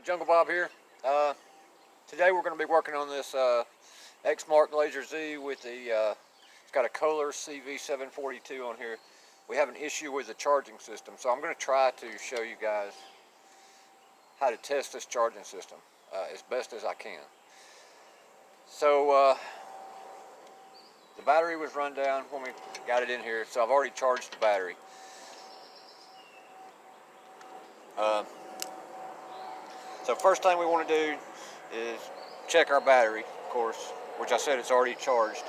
Jungle Bob here. Today we're going to be working on this X-Mark Laser Z with the, it's got a Kohler cv742 on here. We have an issue with the charging system, so I'm going to try to show you guys how to test this charging system as best as I can. So the battery was run down when we got it in here, so I've already charged the battery. So first thing we want to do is check our battery, of course, which I said it's already charged,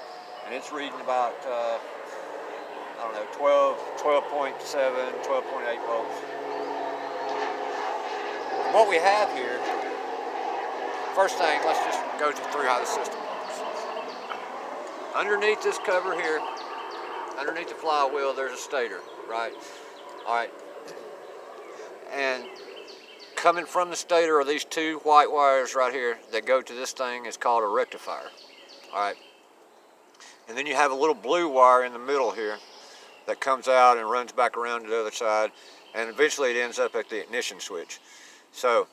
and it's reading about, I don't know, 12.7, 12.8 volts. And what we have here, first thing, let's just go through how the system works. Underneath this cover here, underneath the flywheel, there's a stator, right? All right. And coming from the stator are these two white wires right here that go to this thing. It's called a rectifier. All right. And then you have a little blue wire in the middle here that comes out and runs back around to the other side, and eventually it ends up at the ignition switch. So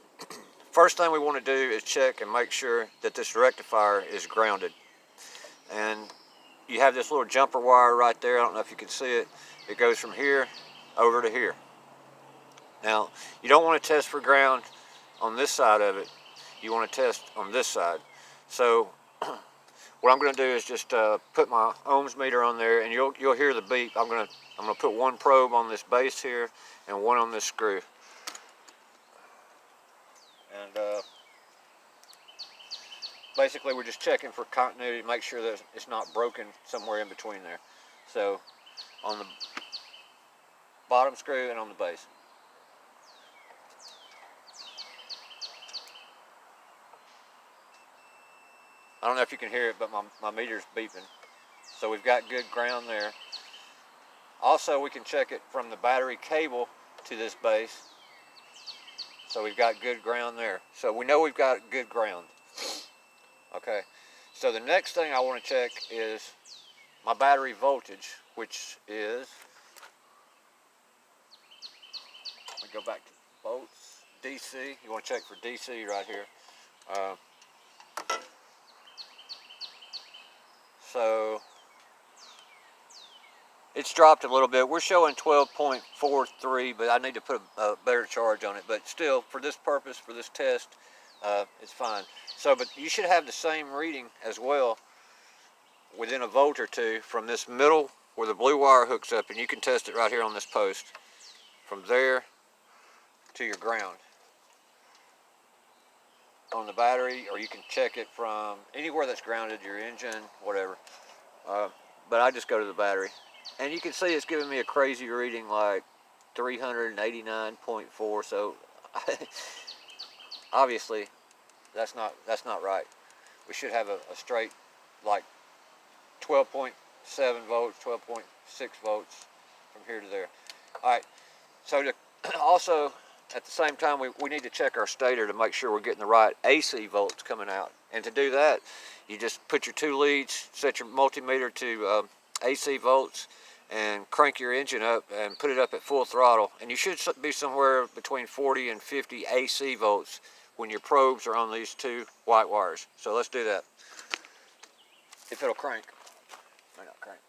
first thing we want to do is check and make sure that this rectifier is grounded. And you have this little jumper wire right there. I don't know if you can see it. It goes from here over to here. Now, you don't want to test for ground on this side of it. You want to test on this side. So what I'm going to do is just put my ohms meter on there, and you'll hear the beep. I'm going to put one probe on this base here and one on this screw. And basically we're just checking for continuity to make sure that it's not broken somewhere in between there. So on the bottom screw and on the base. I don't know if you can hear it, but my meter's beeping. So we've got good ground there. Also, we can check it from the battery cable to this base. So we've got good ground there. So we know we've got good ground. Okay. So the next thing I want to check is my battery voltage, which is, let me go back to volts, DC. You want to check for DC right here. So it's dropped a little bit. We're showing 12.43, but I need to put a better charge on it. But still, for this purpose, for this test, it's fine. So, but you should have the same reading as well within a volt or two from this middle where the blue wire hooks up, and you can test it right here on this post from there to your ground on the battery, or you can check it from anywhere that's grounded, your engine, whatever. But I just go to the battery, and you can see it's giving me a crazy reading, like 389.4. So obviously that's not right. We should have a straight, like 12.7 volts, 12.6 volts from here to there. All right. So to also, at the same time, we need to check our stator to make sure we're getting the right AC volts coming out. And to do that, you just put your two leads, set your multimeter to AC volts, and crank your engine up and put it up at full throttle. And you should be somewhere between 40 and 50 AC volts when your probes are on these two white wires. So let's do that. If it'll crank. May not crank.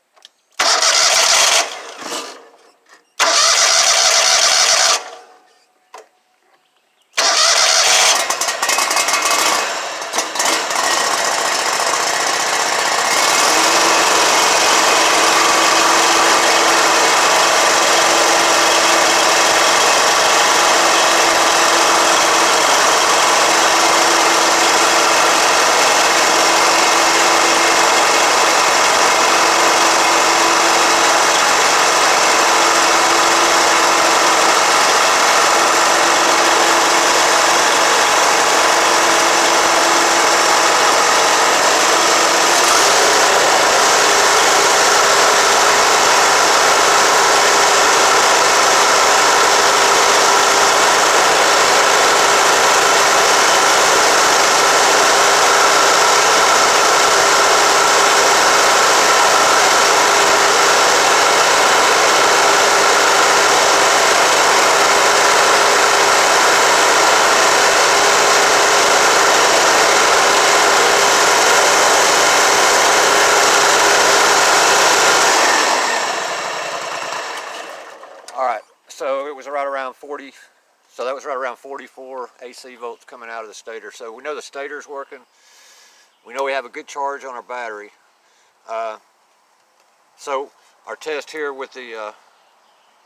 40, so that was right around 44 AC volts coming out of the stator. So we know the stator's working. We know we have a good charge on our battery. So our test here with the,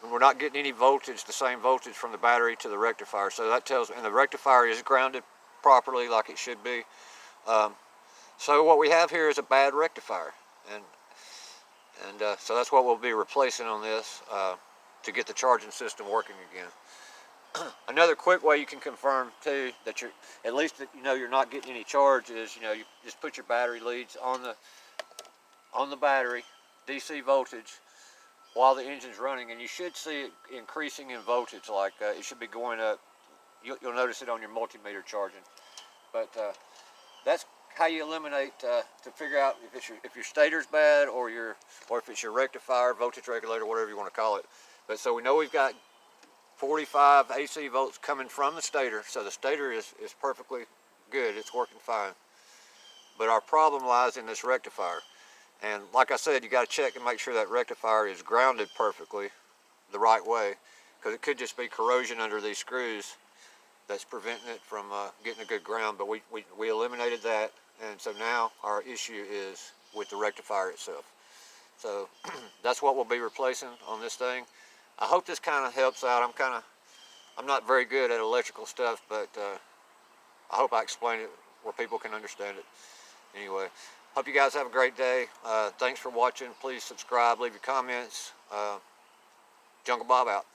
we're not getting any voltage, the same voltage from the battery to the rectifier. So that tells, and the rectifier is grounded properly like it should be. So what we have here is a bad rectifier. And so that's what we'll be replacing on this to get the charging system working again. Another quick way you can confirm too that you're, at least that you know you're not getting any charge is, you know, you just put your battery leads on the battery, DC voltage, while the engine's running, and you should see it increasing in voltage. Like it should be going up. You'll notice it on your multimeter charging. But that's how you eliminate to figure out if your stator's bad or if it's your rectifier, voltage regulator, whatever you want to call it. But so we know we've got 45 AC volts coming from the stator, so the stator is perfectly good, it's working fine. But our problem lies in this rectifier. And like I said, you got to check and make sure that rectifier is grounded perfectly the right way, because it could just be corrosion under these screws that's preventing it from getting a good ground. But we eliminated that, and so now our issue is with the rectifier itself. So that's what we'll be replacing on this thing. I hope this kind of helps out. I'm not very good at electrical stuff, but I hope I explained it where people can understand it. Anyway, hope you guys have a great day. Thanks for watching. Please subscribe, leave your comments. Jungle Bob out.